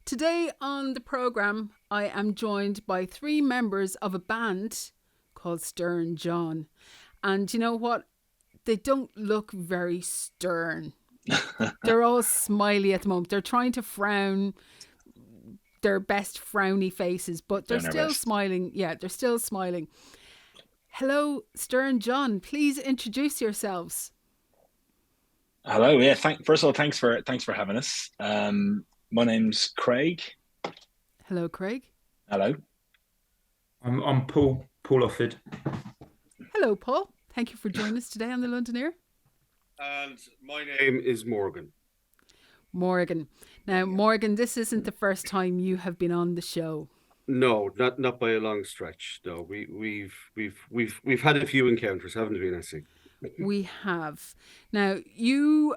Today on the programme, I am joined by three members of a band called Stern John. And you know what? They don't look very stern. They're all smiley at the moment. They're trying to frown their best frowny faces, but they're Doing our still best. smiling. Yeah, they're still smiling. Hello, Stern John. Please introduce yourselves. Hello, yeah. First of all, thanks for having us. My name's Craig. Hello, Craig. Hello. I'm Paul Offord. Hello, Paul. Thank you for joining us today on the Londoner. And my name is Morgan. Morgan. Now, Morgan, this isn't the first time you have been on the show. No, not by a long stretch. No, we've had a few encounters, haven't we, Nessy? We have. Now, you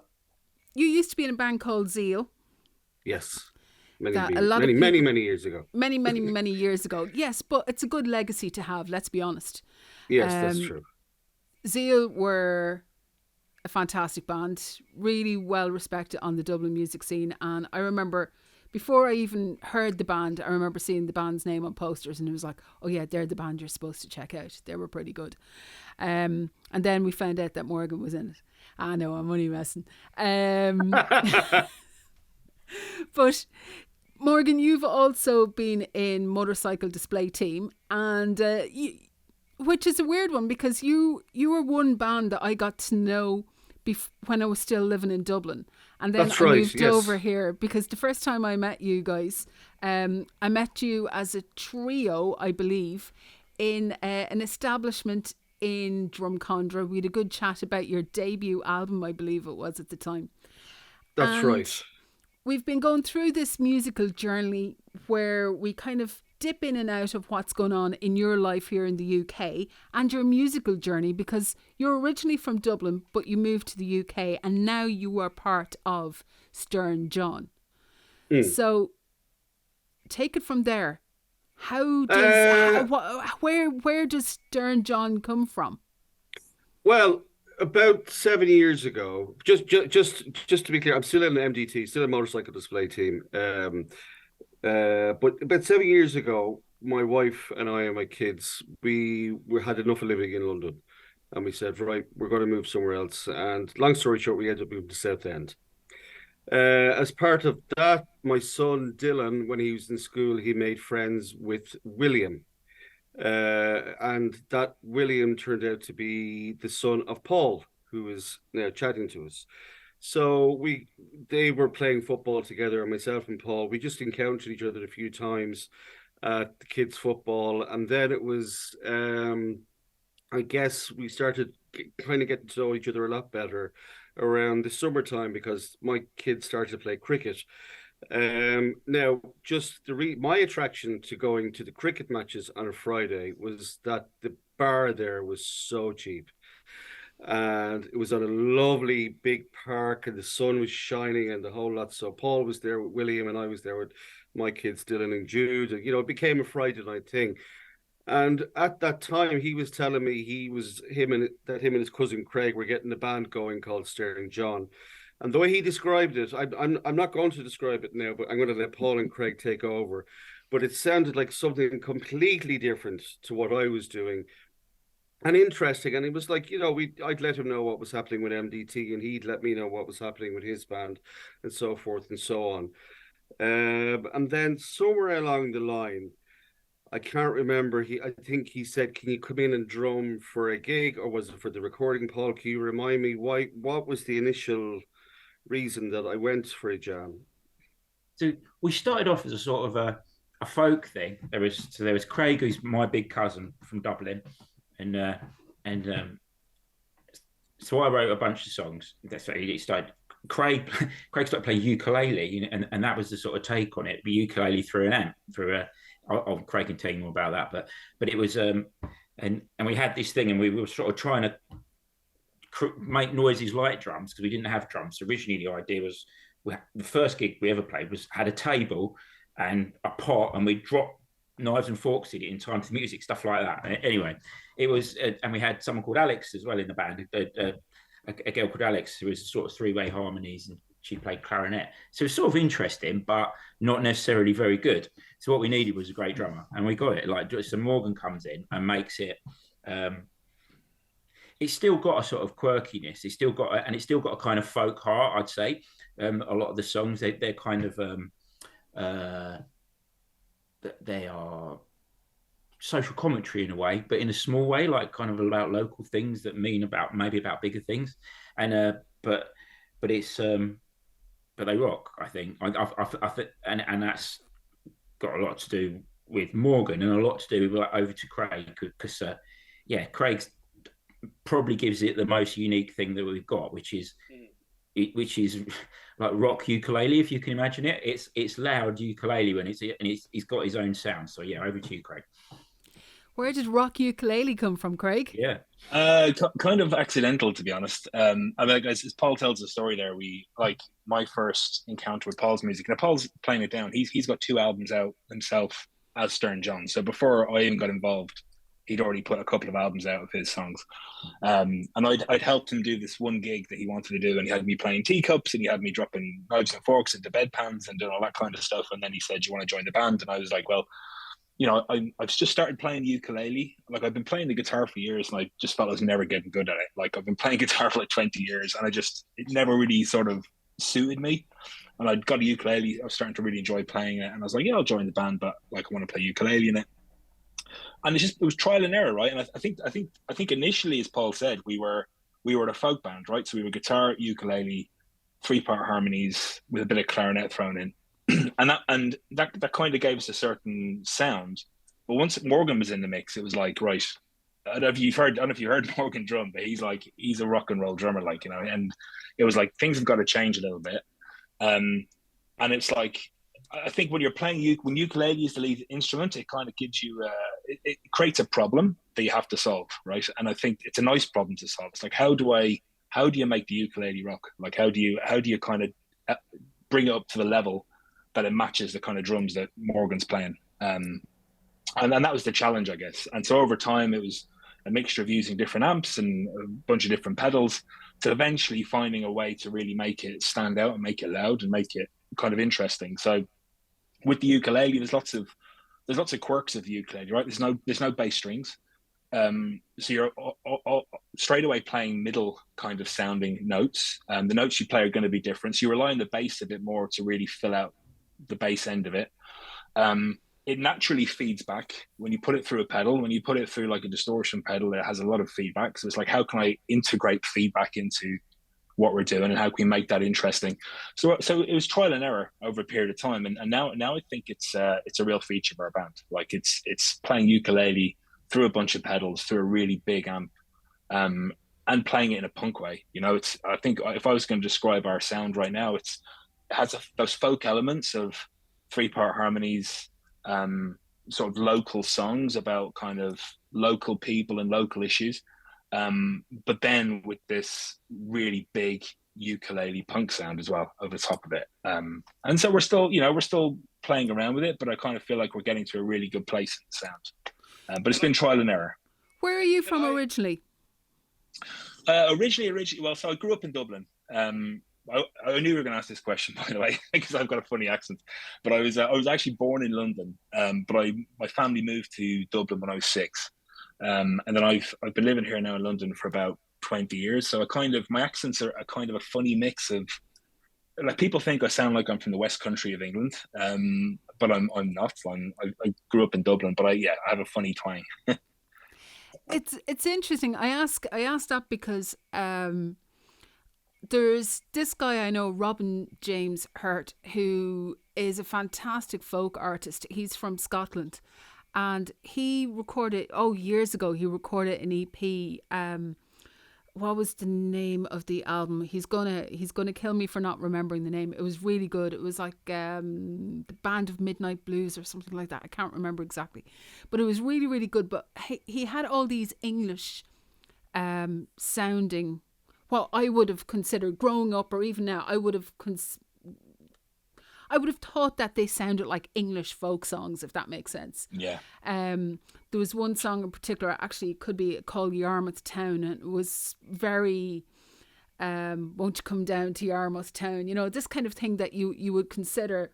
used to be in a band called Zeal. Yes, many years ago. Many years ago. Yes, but it's a good legacy to have. Let's be honest. Yes, that's true. Zeal were a fantastic band, really well respected on the Dublin music scene. And I remember before I even heard the band, I remember seeing the band's name on posters, and it was like, oh yeah, they're the band you're supposed to check out. They were pretty good. And then we found out that Morgan was in it. I know, I'm only messing. But Morgan, you've also been in Motorcycle Display Team, and which is a weird one because you were one band that I got to know when I was still living in Dublin, and then That's I right, moved yes. over here because the first time I met you guys, I met you as a trio, I believe, in an establishment in Drumcondra. We had a good chat about your debut album, I believe it was at the time. That's And right. we've been going through this musical journey where we kind of dip in and out of what's going on in your life here in the UK and your musical journey, because you're originally from Dublin, but you moved to the UK and now you are part of Stern John. So take it from there. Where does Stern John come from? Well, about 7 years ago, just to be clear, I'm still in the MDT, still a motorcycle display team. But about 7 years ago, my wife and I and my kids, we had enough of living in London, and we said, right, we're going to move somewhere else. And long story short, we ended up moving to Southend. As part of that, my son Dylan, when he was in school, he made friends with William. And that William turned out to be the son of Paul, who is now chatting to us. So they were playing football together, and myself and Paul, we just encountered each other a few times at the kids' football, and then it was, I guess, we started kind of getting to know each other a lot better around the summertime because my kids started to play cricket. Now, just my attraction to going to the cricket matches on a Friday was that the bar there was so cheap. And it was on a lovely big park, and the sun was shining and the whole lot. So Paul was there with William, and I was there with my kids, Dylan and Jude. And, it became a Friday night thing. And at that time, he was telling me him and his cousin Craig were getting a band going called Stern John. And the way he described it, I'm not going to describe it now, but I'm going to let Paul and Craig take over. But it sounded like something completely different to what I was doing. And interesting, and it was like, I'd let him know what was happening with MDT, and he'd let me know what was happening with his band, and so forth and so on. And then somewhere along the line, I can't remember. I think he said, "Can you come in and drum for a gig, or was it for the recording?" Paul, can you remind me what was the initial reason that I went for a jam? So we started off as a sort of a folk thing. There was Craig, who's my big cousin from Dublin, and so I wrote a bunch of songs. That's what he started. Craig started playing ukulele, and that was the sort of take on it. The ukulele through an amp, Craig can tell you more about that, but it was and we had this thing, and we were sort of trying to make noises like drums because we didn't have drums. So originally the idea was the first gig we ever played had a table and a pot, and we dropped knives and forks in it in time to music, stuff like that. Anyway, it was, and we had someone called Alex as well in the band, a girl called Alex, who was sort of three-way harmonies, and she played clarinet. So it's sort of interesting, but not necessarily very good. So what we needed was a great drummer, and we got it. Like, so Morgan comes in and makes it. It's still got a sort of quirkiness. It's still got, and it's still got a kind of folk heart, I'd say. A lot of the songs, they're kind of, they are social commentary in a way, but in a small way, like kind of about local things that mean maybe about bigger things. And but it's but they rock. I think I think, and that's got a lot to do with Morgan and a lot to do with over to Craig, because Craig's probably gives it the most unique thing that we've got, which is like rock ukulele, if you can imagine it. It's loud ukulele when he's got his own sound. So yeah, over to you, Craig. Where did rock ukulele come from, Craig? Yeah, kind of accidental, to be honest. I mean, as Paul tells the story there, my first encounter with Paul's music. Now Paul's playing it down. He's got 2 albums out himself as Stern John. So before I even got involved, he'd already put a couple of albums out of his songs. And I'd helped him do this one gig that he wanted to do, and he had me playing teacups, and he had me dropping knives and forks into bedpans and doing all that kind of stuff. And then he said, "Do you want to join the band?" And I was like, "Well, I've just started playing ukulele. Like, I've been playing the guitar for years, and I just felt I was never getting good at it. Like, I've been playing guitar for like 20 years, and it never really sort of suited me. And I'd got a ukulele. I was starting to really enjoy playing it, and I was like, yeah, I'll join the band, but like, I want to play ukulele in it." And it was trial and error, right? And I think initially, as Paul said, we were a folk band, right? So we were guitar, ukulele, 3-part harmonies with a bit of clarinet thrown in. and that kind of gave us a certain sound. But once Morgan was in the mix, it was like, right, I don't know if you heard Morgan drum, but he's a rock and roll drummer, like, and it was like things have got to change a little bit. And it's like, I think when you're playing when ukulele is the lead instrument, it kind of gives you it creates a problem that you have to solve, right? And I think it's a nice problem to solve. It's like, how do you make the ukulele rock? Like, how do you kind of bring it up to the level that it matches the kind of drums that Morgan's playing? And that was the challenge, I guess. And so over time, it was a mixture of using different amps and a bunch of different pedals to eventually finding a way to really make it stand out and make it loud and make it kind of interesting. So with the ukulele, there's lots of quirks of the ukulele, right? There's no bass strings. So you're straight away playing middle kind of sounding notes. The notes you play are going to be different. So you rely on the bass a bit more to really fill out the bass end of it. It naturally feeds back when you put it through a pedal. When you put it through like a distortion pedal, it has a lot of feedback. So it's like, how can I integrate feedback into what we're doing, and how can we make that interesting? So it was trial and error over a period of time, and now I think it's a real feature of our band. Like, it's playing ukulele through a bunch of pedals, through a really big amp, and playing it in a punk way. I think if I was going to describe our sound right now, it has those folk elements of 3-part harmonies, sort of local songs about kind of local people and local issues, but then with this really big ukulele punk sound as well over the top of it. And so we're still playing around with it, but I kind of feel like we're getting to a really good place in the sound. But it's been trial and error. Where are you from originally? Originally, well, so I grew up in Dublin. I knew you were going to ask this question, by the way, because I've got a funny accent. But I was actually born in London, but my family moved to Dublin when I was 6, and then I've been living here now in London for about 20 years. So my accents are a kind of a funny mix of, like, people think I sound like I'm from the West Country of England, but I'm not. I grew up in Dublin, but I have a funny twang. It's interesting. I asked that because there's this guy I know, Robin James Hurt, who is a fantastic folk artist. He's from Scotland, and he recorded years ago. He recorded an EP. What was the name of the album? He's gonna kill me for not remembering the name. It was really good. It was like the Band of Midnight Blues or something like that. I can't remember exactly, but it was really, really good. But he had all these English sounding, what I would have considered growing up, or even now, I would have thought that they sounded like English folk songs, if that makes sense. Yeah. There was one song in particular, actually it could be called Yarmouth Town, and it was very Won't you come down to Yarmouth town? You know, this kind of thing that you would consider.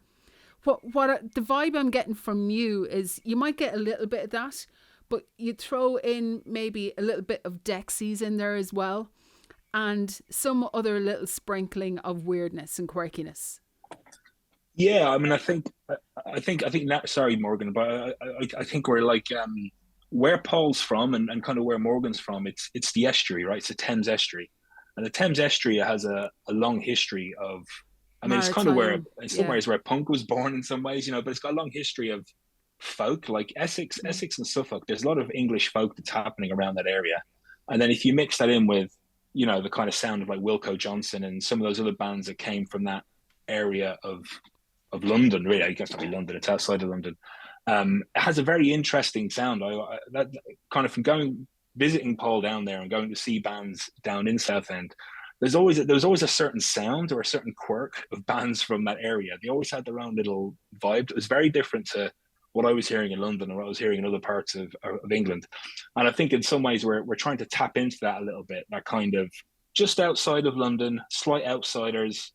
The vibe I'm getting from you is you might get a little bit of that, but you throw in maybe a little bit of Dexys in there as well, and some other little sprinkling of weirdness and quirkiness. Yeah, I mean, I think that. Sorry, Morgan, but I think we're like where Paul's from and kind of where Morgan's from. It's the estuary, right? It's the Thames estuary, and the Thames estuary has a long history of. I mean, it's kind of where in some ways where punk was born in some ways, you know, but it's got a long history of folk like Essex and Suffolk. There's a lot of English folk that's happening around that area, and then if you mix that in with, you know, the kind of sound of like Wilko Johnson and some of those other bands that came from that area of London, really, I guess not be London, it's outside of London. It has a very interesting sound. That kind of from visiting Paul down there and going to see bands down in Southend. There was always a certain sound or a certain quirk of bands from that area. They always had their own little vibe. It was very different to what I was hearing in London or what I was hearing in other parts of England. And I think in some ways we're trying to tap into that a little bit. That kind of just outside of London, slight outsiders,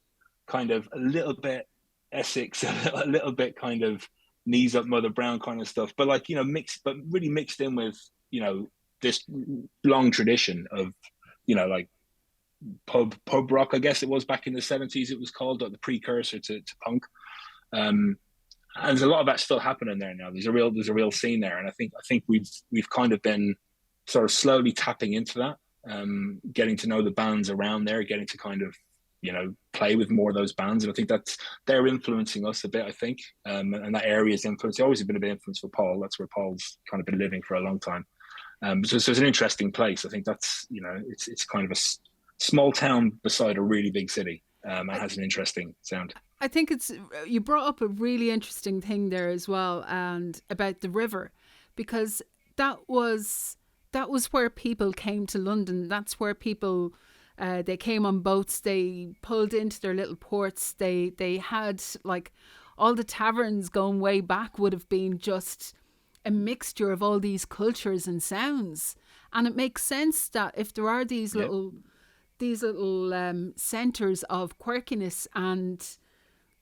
kind of a little bit Essex, a little bit kind of knees up Mother Brown kind of stuff, but like, you know, really mixed in with, you know, this long tradition of, you know, like pub rock, I guess it was back in the 70s. It was called the precursor to punk. And there's a lot of that still happening there now. There's a real scene there, and I think we've kind of been sort of slowly tapping into that, getting to know the bands around there, getting to kind of, you know, play with more of those bands. And I think they're influencing us a bit, I think. And that area's influence, always been a bit of influence for Paul. That's where Paul's kind of been living for a long time. So it's an interesting place. I think that's, you know, it's kind of a small town beside a really big city. And has an interesting sound. I think you brought up a really interesting thing there as well, and about the river, because that was where people came to London. That's where people, they came on boats, they pulled into their little ports, they had like all the taverns going way back would have been just a mixture of all these cultures and sounds. And it makes sense that if there are these little centres of quirkiness and,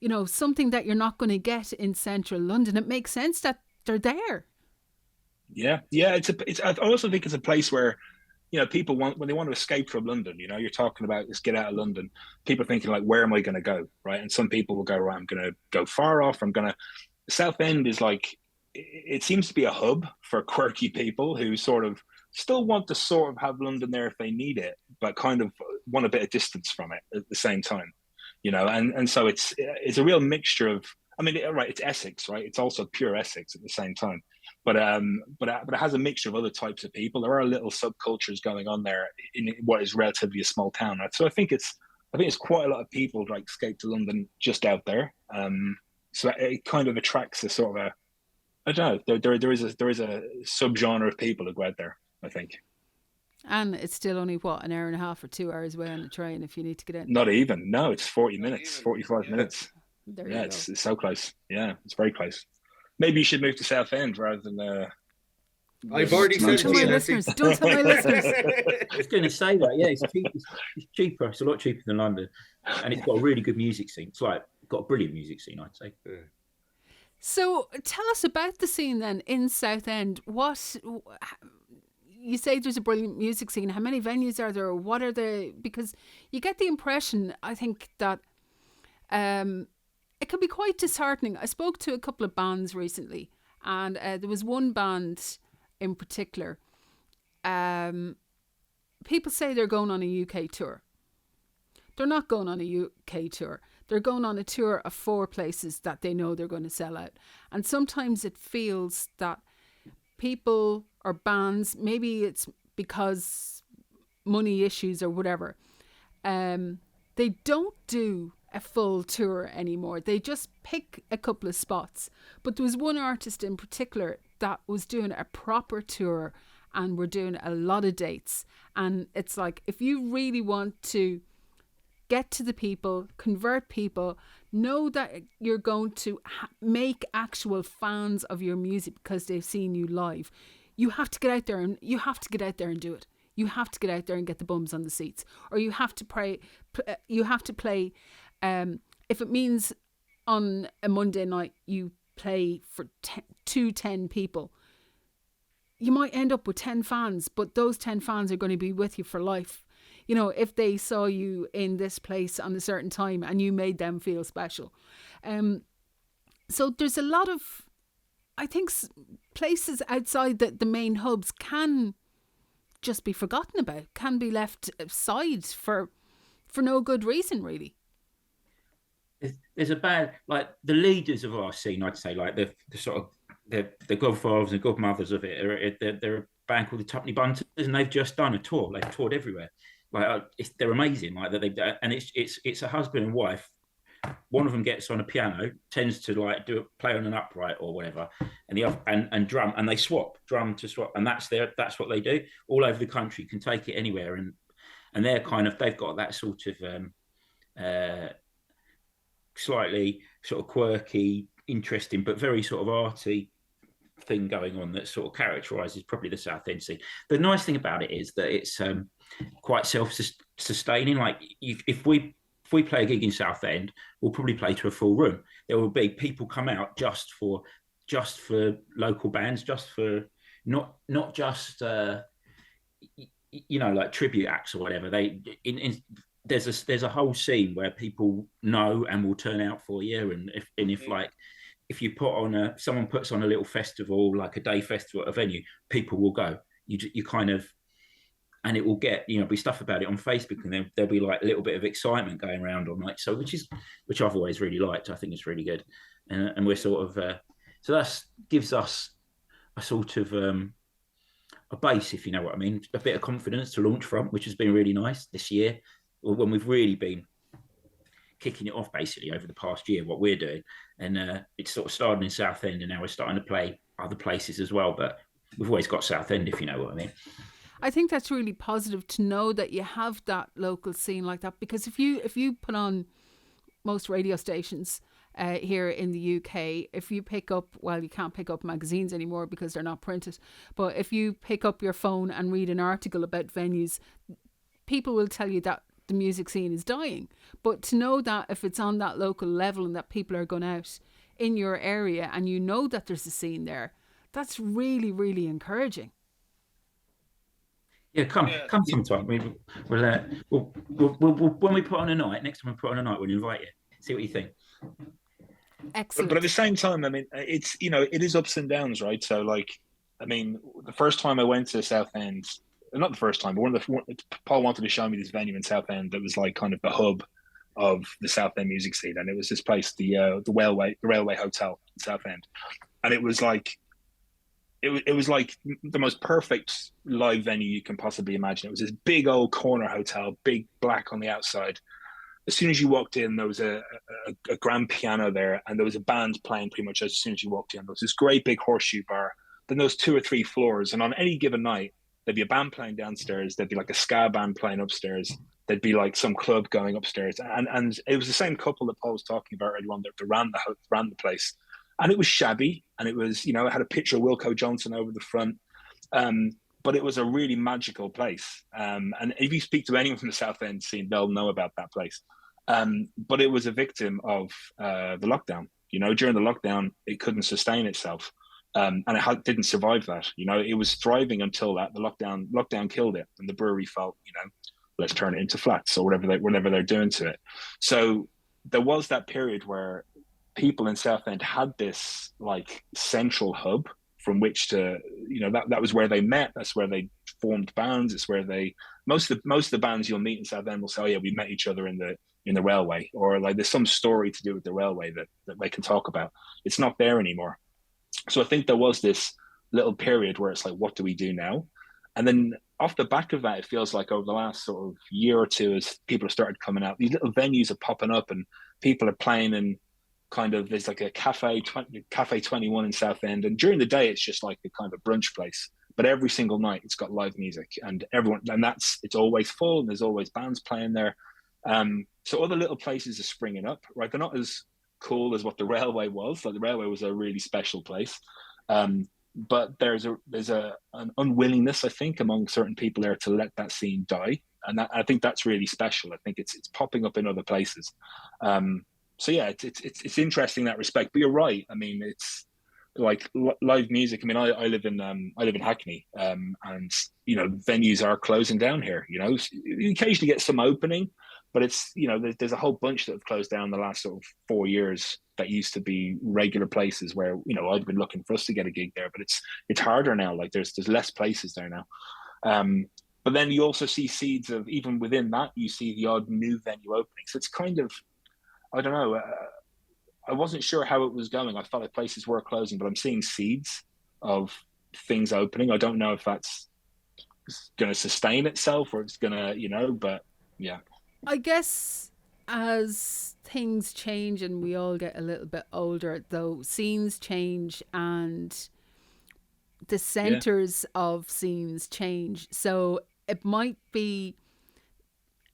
you know, something that you're not going to get in central London, it makes sense that they're there. Yeah. I also think it's a place where, you know, people when they want to escape from London, you know, you're talking about let's get out of London. People are thinking like, where am I going to go, right? And some people will go, right, I'm going to go far off. Southend is like, it seems to be a hub for quirky people who sort of still want to sort of have London there if they need it, but kind of want a bit of distance from it at the same time, you know. And so it's a real mixture of, I mean, right, it's Essex, right? It's also pure Essex at the same time, but it has a mixture of other types of people. There are little subcultures going on there in what is relatively a small town, right? So I think it's quite a lot of people like escape to London just out there. So it kind of attracts a sort of I don't know. There is a subgenre of people who go out there, I think. And it's still only, an hour and a half or 2 hours away on the train if you need to get in? Not even. No, it's 40 minutes, 45 minutes. There you go. It's so close. Yeah, it's very close. Maybe you should move to Southend rather than... I've already said to my listeners. Don't tell my listeners. I was going to say that, yeah. It's cheaper. It's a lot cheaper than London. And it's got a really good music scene. It's like got a brilliant music scene, I'd say. Yeah. So tell us about the scene then in Southend. You say there's a brilliant music scene. How many venues are there? What are the... Because you get the impression, I think, that it can be quite disheartening. I spoke to a couple of bands recently, and there was one band in particular. People say they're going on a UK tour. They're not going on a UK tour. They're going on a tour of 4 places that they know they're going to sell out. And sometimes it feels that people or bands, maybe it's because money issues or whatever, they don't do a full tour anymore. They just pick a couple of spots. But there was one artist in particular that was doing a proper tour and we're doing a lot of dates. And it's like, if you really want to get to the people, convert people, know that you're going to make actual fans of your music because they've seen you live, you have to get out there and do it. you have to get out there and get the bums on the seats, or you have to play. If it means on a Monday night you play for 10 people, you might end up with 10 fans, but those 10 fans are going to be with you for life. You know, if they saw you in this place on a certain time and you made them feel special. So there's a lot of, I think, places outside the main hubs can just be forgotten about, can be left aside for no good reason, really. There's a bad, like the leaders of our scene, I'd say, like the sort of the godfathers and godmothers of it. They're a band called the Tuppenny Bunters, and they've just done a tour. They've toured everywhere. Like they're amazing. Like that and it's a husband and wife. One of them gets on a piano, tends to like play on an upright or whatever, and the other and drum, and they swap drum to swap, and that's what they do all over the country. You can take it anywhere, and they're kind of, they've got that sort of slightly sort of quirky, interesting, but very sort of arty thing going on that sort of characterises probably the Southend scene. The nice thing about it is that it's quite self-sustaining. Like if we play a gig in Southend, we'll probably play to a full room. There will be people come out just for local bands, just for not just like tribute acts or whatever. There's a whole scene where people know and will turn out for you, and if you put on someone puts on a little festival, like a day festival at a venue, people will go. You kind of, and it will get, be stuff about it on Facebook, and there'll be like a little bit of excitement going around on like, so which I've always really liked. I think it's really good, and we're sort of so that gives us a sort of a base, if you know what I mean, a bit of confidence to launch from, which has been really nice this year, when we've really been kicking it off basically over the past year, what we're doing. And it's sort of started in Southend, and now we're starting to play other places as well, but we've always got Southend, if you know what I mean. I think that's really positive to know that you have that local scene like that, because if you put on most radio stations here in the UK, if you pick up, well, you can't pick up magazines anymore because they're not printed, but if you pick up your phone and read an article about venues, people will tell you that the music scene is dying. But to know that if it's on that local level and that people are going out in your area and you know that there's a scene there, that's really, really encouraging. Yeah, come sometime. We'll when we put on a night, next time we put on a night, we'll invite you. See what you think. Excellent. But at the same time, I mean, it's, it is ups and downs, right? So like, I mean, the first time I went to Southend, not the first time, but Paul wanted to show me this venue in Southend that was like kind of the hub of the Southend music scene, and it was this place, the Railway Hotel in Southend, and it was like, it was like the most perfect live venue you can possibly imagine. It was this big old corner hotel, big black on the outside. As soon as you walked in, there was a grand piano there, and there was a band playing pretty much as soon as you walked in. There was this great big horseshoe bar. Then there was 2 or 3 floors, and on any given night, there'd be a band playing downstairs. There'd be like a ska band playing upstairs. There'd be like some club going upstairs, and it was the same couple that Paul was talking about earlier on that ran the place. And it was shabby, and it was, it had a picture of Wilco Johnson over the front, but it was a really magical place. And if you speak to anyone from the Southend scene, they'll know about that place. But it was a victim of the lockdown. During the lockdown, it couldn't sustain itself. And it didn't survive that. It was thriving until that. The lockdown killed it, and the brewery felt, let's turn it into flats or whatever they're doing to it. So there was that period where people in Southend had this like central hub from which to, that was where they met. That's where they formed bands. It's where most of the bands you'll meet in Southend will say, oh yeah, we met each other in the railway, or like there's some story to do with the railway that they can talk about. It's not there anymore. So I think there was this little period where it's like, what do we do now? And then off the back of that, it feels like over the last sort of year or two, as people have started coming out, these little venues are popping up, and people are playing in kind of, there's like a Cafe 21 in Southend, and during the day it's just like a kind of brunch place, but every single night it's got live music, and it's always full, and there's always bands playing there. So other little places are springing up, right? They're not as cool as what the railway was. Like the railway was a really special place, but there's an unwillingness, I think, among certain people there to let that scene die, and I think that's really special. I think it's popping up in other places. So yeah, it's interesting in that respect. But you're right. I mean, it's like live music. I mean, I live in Hackney, and venues are closing down here. You occasionally get some opening, but it's there's a whole bunch that have closed down the last sort of 4 years that used to be regular places where I'd been looking for us to get a gig there, but it's harder now. Like there's less places there now. But then you also see seeds of, even within that, you see the odd new venue opening. So it's kind of, I don't know. I wasn't sure how it was going. I felt like places were closing, but I'm seeing seeds of things opening. I don't know if that's going to sustain itself or it's going to, but yeah. I guess as things change and we all get a little bit older, though, scenes change and the centers of scenes change. So it might be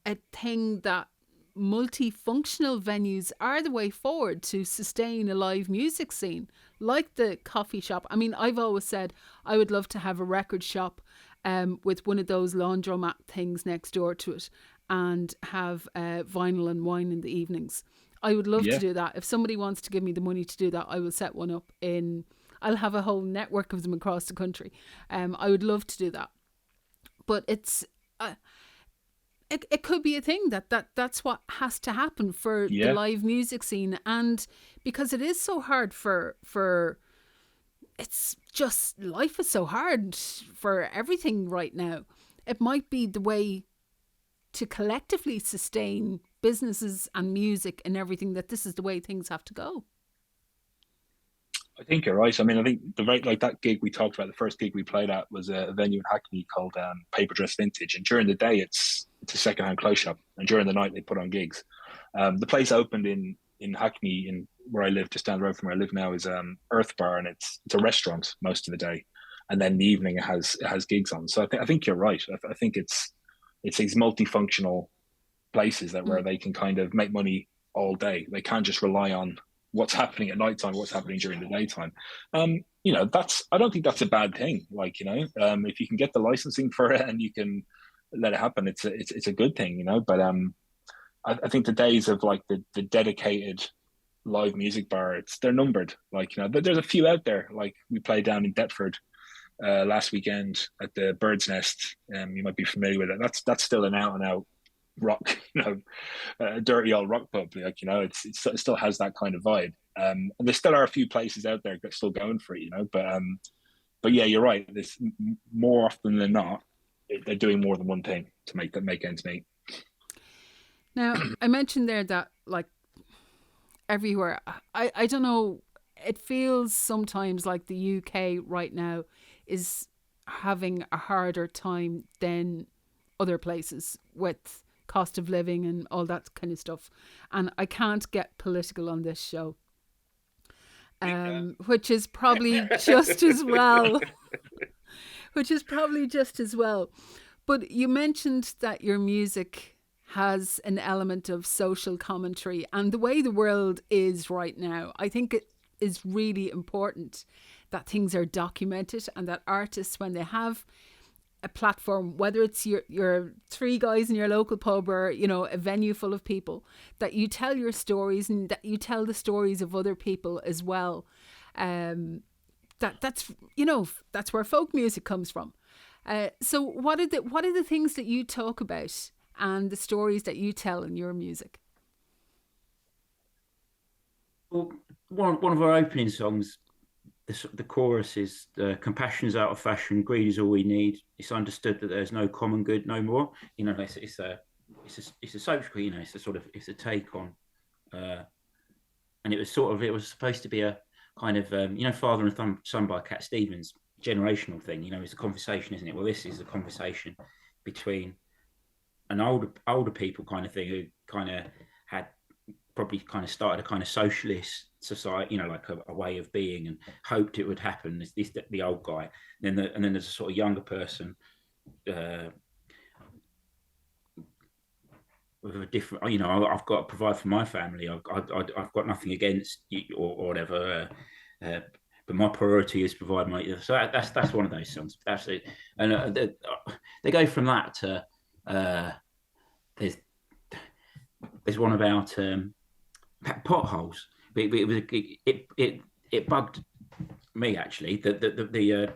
a thing that multifunctional venues are the way forward to sustain a live music scene, like the coffee shop. I mean, I've always said I would love to have a record shop with one of those laundromat things next door to it, and have vinyl and wine in the evenings. I would love to do that. If somebody wants to give me the money to do that, I will set one up I'll have a whole network of them across the country. I would love to do that. But it's it could be a thing that's what has to happen for the live music scene, and because it is so hard for it's just, life is so hard for everything right now. It might be the way to collectively sustain businesses and music and everything, that this is the way things have to go. I think you're right. I mean, I think that gig we talked about, the first gig we played at was a venue in Hackney called Paper Dress Vintage, and during the day it's a secondhand clothes shop, and during the night they put on gigs. The place opened in Hackney, in where I live, just down the road from where I live now, is Earth Bar, and it's a restaurant most of the day, and then in the evening it has gigs on. So I think you're right. I think it's these multifunctional places where they can kind of make money all day. They can't just rely on what's happening at nighttime, what's happening during the daytime. I don't think that's a bad thing. Like, if you can get the licensing for it and you can let it happen, it's a good thing, But I think the days of like the dedicated live music bar, they're numbered. Like, there's a few out there. Like we played down in Deptford last weekend at the Bird's Nest. You might be familiar with it. That's still an out and out rock, dirty old rock pub. Like, it still has that kind of vibe. And there still are a few places out there that still going for it, But yeah, you're right. This more often than not, they're doing more than one thing to make ends meet. Now, I mentioned there that like everywhere, I don't know. It feels sometimes like the UK right now is having a harder time than other places with cost of living and all that kind of stuff. And I can't get political on this show, which is probably just as well. But you mentioned that your music has an element of social commentary, and the way the world is right now, I think it is really important that things are documented, and that artists, when they have a platform, whether it's your three guys in your local pub or a venue full of people, that you tell your stories and that you tell the stories of other people as well. That's where folk music comes from. So what are the things that you talk about and the stories that you tell in your music? Well, one of our opening songs, the chorus is, compassion's out of fashion, greed is all we need. It's understood that there's no common good no more. It's a social, it's a take on, and it was supposed to be a kind of, Father and Son by Cat Stevens, generational thing. It's a conversation, isn't it? Well, this is a conversation between an older people kind of thing, who kind of had probably kind of started a kind of socialist society, like a way of being, and hoped it would happen. The old guy, and then there's a sort of younger person with a different. I've got to provide for my family. I've got nothing against you or whatever, but my priority is to provide my. So that's one of those songs. Absolutely, and they go from that to there's one about potholes. It bugged me actually that the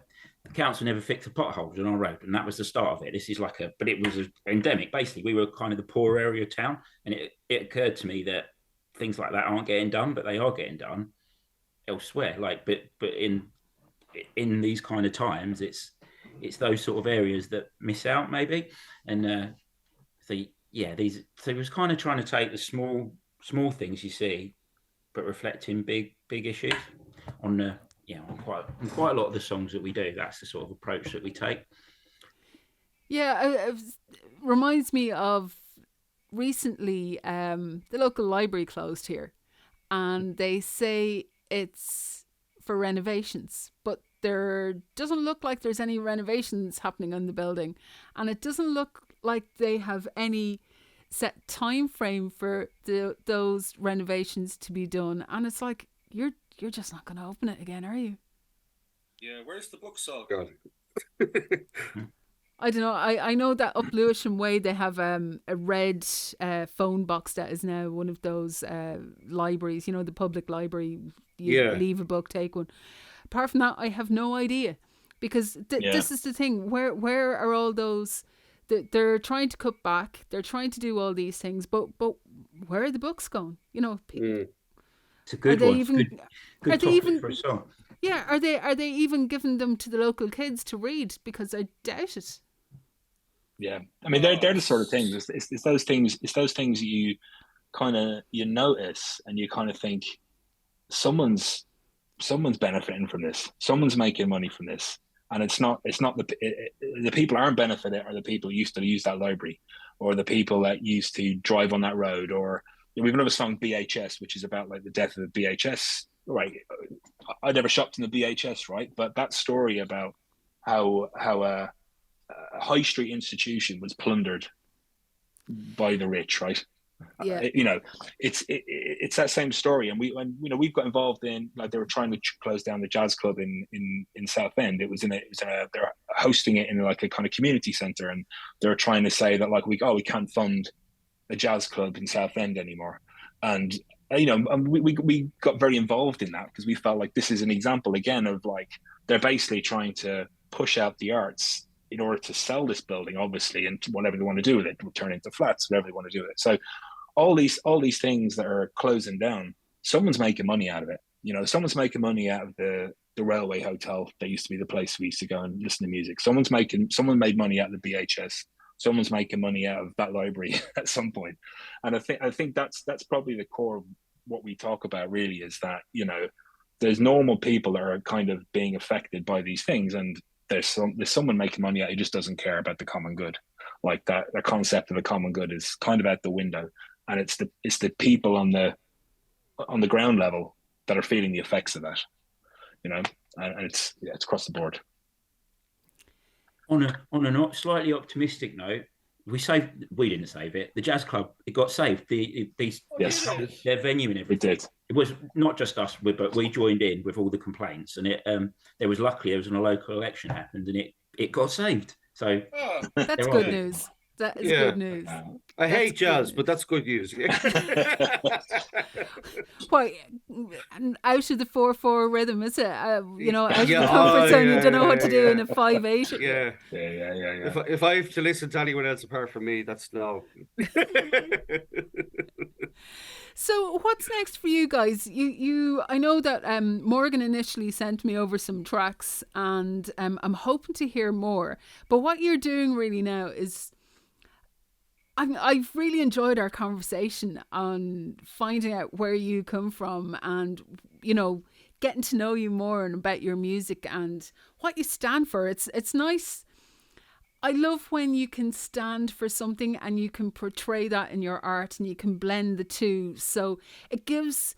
council never fixed the potholes on our road, and that was the start of it. This is but it was endemic. Basically, we were kind of the poor area of town, and it occurred to me that things like that aren't getting done, but they are getting done elsewhere. But in these kind of times, it's those sort of areas that miss out maybe, and so it was kind of trying to take the small things you see, but reflecting big issues on quite a lot of the songs that we do. That's the sort of approach that we take. Yeah, it reminds me of recently the local library closed here, and they say it's for renovations, but there doesn't look like there's any renovations happening on the building, and it doesn't look like they have any set time frame for those renovations to be done. And it's like, you're just not going to open it again, are you? Yeah, where's the bookstall gone? I don't know. I know that up Lewisham Way they have a red phone box that is now one of those libraries, the public library. You leave a book, take one. Apart from that, I have no idea, because this is the thing. Where are all those? They're trying to cut back. They're trying to do all these things, but where are the books going? It's a good one. Good topic for a song. Yeah, are they even giving them to the local kids to read? Because I doubt it. Yeah, I mean they're the sort of things. It's those things. It's those things you kind of notice, and you kind of think someone's benefiting from this. Someone's making money from this, and it's not the people aren't benefiting are the people who used to use that library, or the people that used to drive on that road. Or we've another song, BHS, which is about like the death of the BHS. Right, I never shopped in the BHS, right? But that story about how a high street institution was plundered by the rich, right? Yeah. It's that same story. And we've got involved in, like, they were trying to close down the jazz club in Southend. They're hosting it in like a kind of community centre, and they're trying to say that like we can't fund a jazz club in Southend anymore. And we got very involved in that because we felt like this is an example again of like they're basically trying to push out the arts in order to sell this building, obviously, and whatever they want to do with it, will turn into flats, whatever they want to do with it. So all these things that are closing down, someone's making money out of it. Someone's making money out of the railway hotel that used to be the place we used to go and listen to music. Someone made money out of the BHS. Someone's making money out of that library at some point. And I think that's probably the core of what we talk about really, is that, there's normal people that are kind of being affected by these things, and there's someone making money out who just doesn't care about the common good. Like that concept of the common good is kind of out the window, and it's the people on the ground level that are feeling the effects of that, and it's across the board. On a slightly optimistic note, we didn't save it. The jazz club, it got saved. Their venue and everything. It did. It was not just us, but we joined in with all the complaints, and there was a local election happened, and it got saved. So that's good news. That is good news. I hate jazz, but that's good news. Why, out of the 4/4 rhythm, is it? Out of the comfort zone, you don't know what to do in a 5/8. Yeah. If I have to listen to anyone else apart from me, that's no. So what's next for you guys? I know that Morgan initially sent me over some tracks, and I'm hoping to hear more. But what you're doing really now is, I've really enjoyed our conversation on finding out where you come from, and getting to know you more and about your music and what you stand for. It's nice. I love when you can stand for something and you can portray that in your art, and you can blend the two. So it gives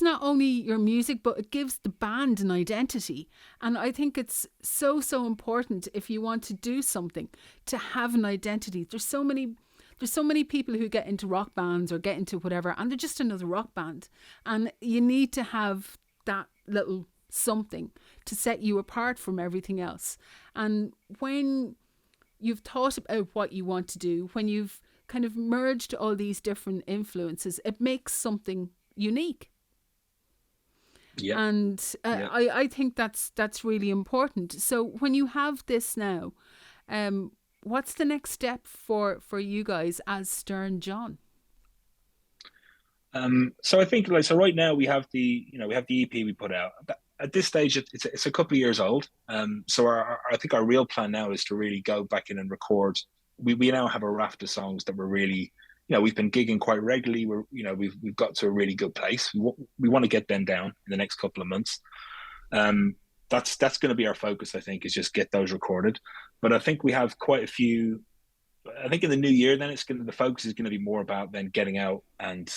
not only your music, but it gives the band an identity. And I think it's so important, if you want to do something, to have an identity. There's so many people who get into rock bands or get into whatever, and they're just another rock band. And you need to have that little something to set you apart from everything else. And when you've thought about what you want to do, when you've kind of merged all these different influences, it makes something unique. Yeah. And I think that's really important. So when you have this now, what's the next step for you guys as Stern John? So I think so right now we have the EP we put out. At this stage, it's a couple of years old. So I think our real plan now is to really go back in and record. We now have a raft of songs that we're really, we've been gigging quite regularly. We've got to a really good place. We want to get them down in the next couple of months. That's going to be our focus. I think is just get those recorded. But I think we have quite a few. I think in the new year, then the focus is going to be more about then getting out and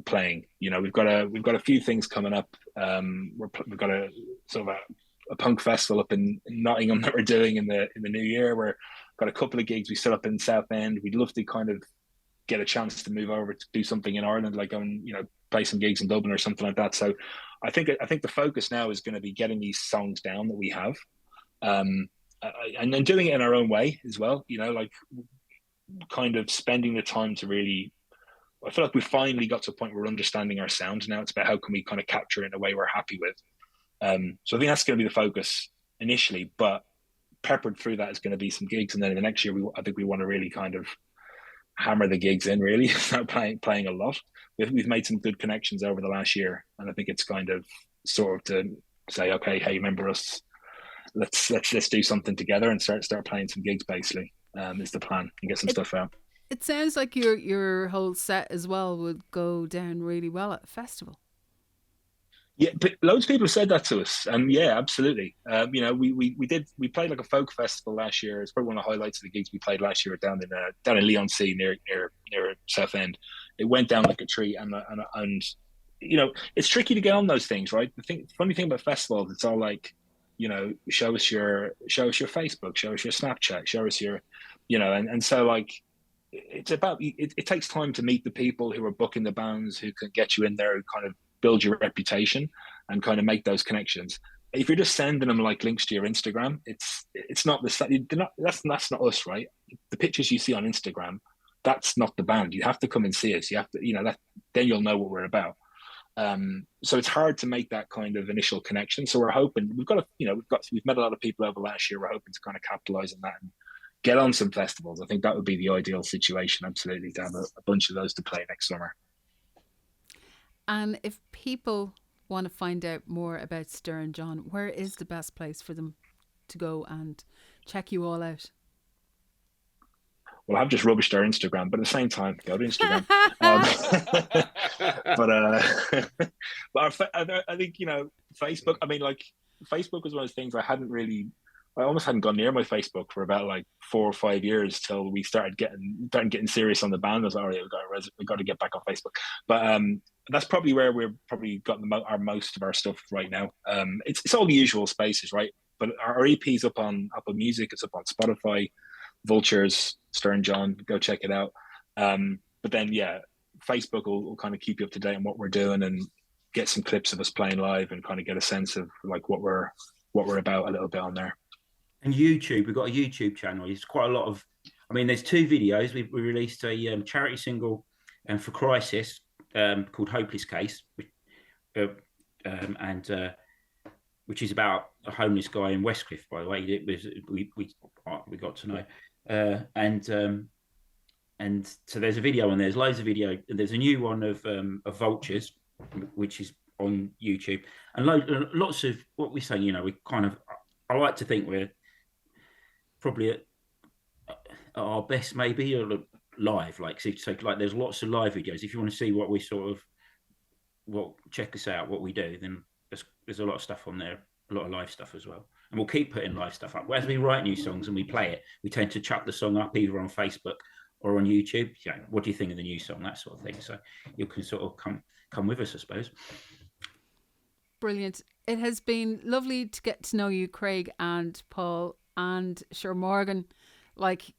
playing. We've got a few things coming up. We've got a sort of a punk festival up in Nottingham that we're doing in the new year. We've got a couple of gigs we set up in Southend. We'd love to kind of get a chance to move over to do something in Ireland, like go and play some gigs in Dublin or something like that. So I think the focus now is going to be getting these songs down that we have, and then doing it in our own way as well. Like kind of spending the time to really. I feel like we finally got to a point where we're understanding our sound now. It's about how can we kind of capture it in a way we're happy with. So I think that's going to be the focus initially, but peppered through that is going to be some gigs. And then in the next year, I think we want to really kind of hammer the gigs in, really start playing a lot. We've made some good connections over the last year. And I think it's kind of sort of to say, okay, hey, remember us? Let's do something together and start playing some gigs basically, is the plan, and get some stuff out. It sounds like your whole set as well would go down really well at a festival. Yeah, but loads of people have said that to us, and yeah, absolutely. We played like a folk festival last year. It's probably one of the highlights of the gigs we played last year down in Leon-Sea near Southend. It went down like a tree, and it's tricky to get on those things, right? The funny thing about festivals, it's all like, show us your Facebook, show us your Snapchat, show us your, and so like. It's about it takes time to meet the people who are booking the bands, who can get you in there, who kind of build your reputation and kind of make those connections. If you're just sending them like links to your Instagram, it's not that's not us, right? The pictures you see on Instagram, that's not the band. You have to come and see us. You have to, that then you'll know what we're about. So it's hard to make that kind of initial connection. So we're hoping we've met a lot of people over last year. We're hoping to kind of capitalize on that and get on some festivals. I think that would be the ideal situation, absolutely, to have a bunch of those to play next summer. And if people want to find out more about Stern John, where is the best place for them to go and check you all out? Well, I've just rubbished our Instagram, but at the same time, go to Instagram. But I think, Facebook, I mean, like, Facebook was one of those things I almost hadn't gone near my Facebook for about like 4 or 5 years till we started getting serious on the band. I was like, all right, we've got to get back on Facebook. But that's probably where we're probably got most of our stuff right now. It's all the usual spaces, right? But our EP's up on Apple Music, it's up on Spotify, Vultures, Stern John, go check it out. But then, yeah, Facebook will kind of keep you up to date on what we're doing and get some clips of us playing live and kind of get a sense of like what we're about a little bit on there. And YouTube, we've got a YouTube channel. It's quite a lot of, there's 2 videos. We released a charity single for Crisis called Hopeless Case, which is about a homeless guy in Westcliff, by the way. We got to know. And so there's a video and there's loads of video. There's a new one of Vultures, which is on YouTube. And lots of what we say, we kind of, I like to think we're probably at our best, maybe, or live. Like, so like there's lots of live videos. If you want to see what we check us out, what we do, then there's a lot of stuff on there, a lot of live stuff as well. And we'll keep putting live stuff up. As we write new songs and we play it, we tend to chuck the song up either on Facebook or on YouTube. What do you think of the new song? That sort of thing. So you can sort of come with us, I suppose. Brilliant. It has been lovely to get to know you, Craig and Paul, and sure, Morgan. Like,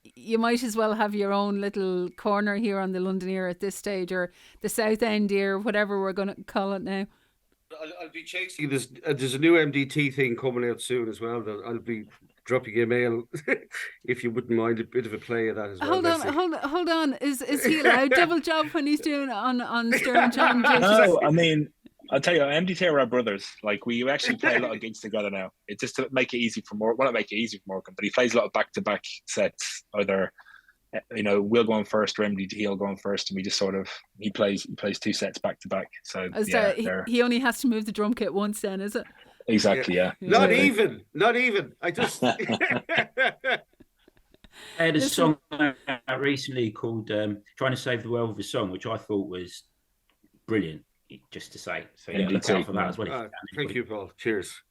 you might as well have your own little corner here on the London Ear at this stage, or the Southend Ear, whatever we're going to call it now. I'll be chasing. There's a new MDT thing coming out soon as well. That I'll be dropping a mail if you wouldn't mind a bit of a play of that as well. Hold on. Is he allowed double job when he's doing it on Stern John? No, I mean, I'll tell you, MDT are our brothers. Like, we actually play a lot of gigs together now. It's just to make it easy for Morgan. Well, not make it easy for Morgan, but he plays a lot of back-to-back sets. Either, we'll go on first, or MDT will go on first, and we just sort of he plays 2 sets back-to-back. So he only has to move the drum kit once, then, is it? Exactly, yeah. Not even. I just. I had a song out recently called "Trying to Save the World with a Song," which I thought was brilliant. Just to say, so look out for that as well. Thank you, Paul. Cheers.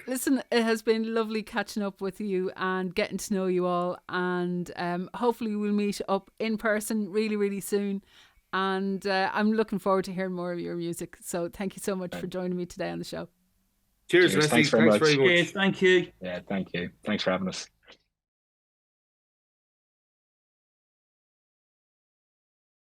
Listen, it has been lovely catching up with you and getting to know you all, and hopefully we'll meet up in person really, really soon. And I'm looking forward to hearing more of your music. So thank you so much for joining me today on the show. Cheers, Nessy. Thanks very much. Cheers, thank you. Yeah, thank you. Thanks for having us.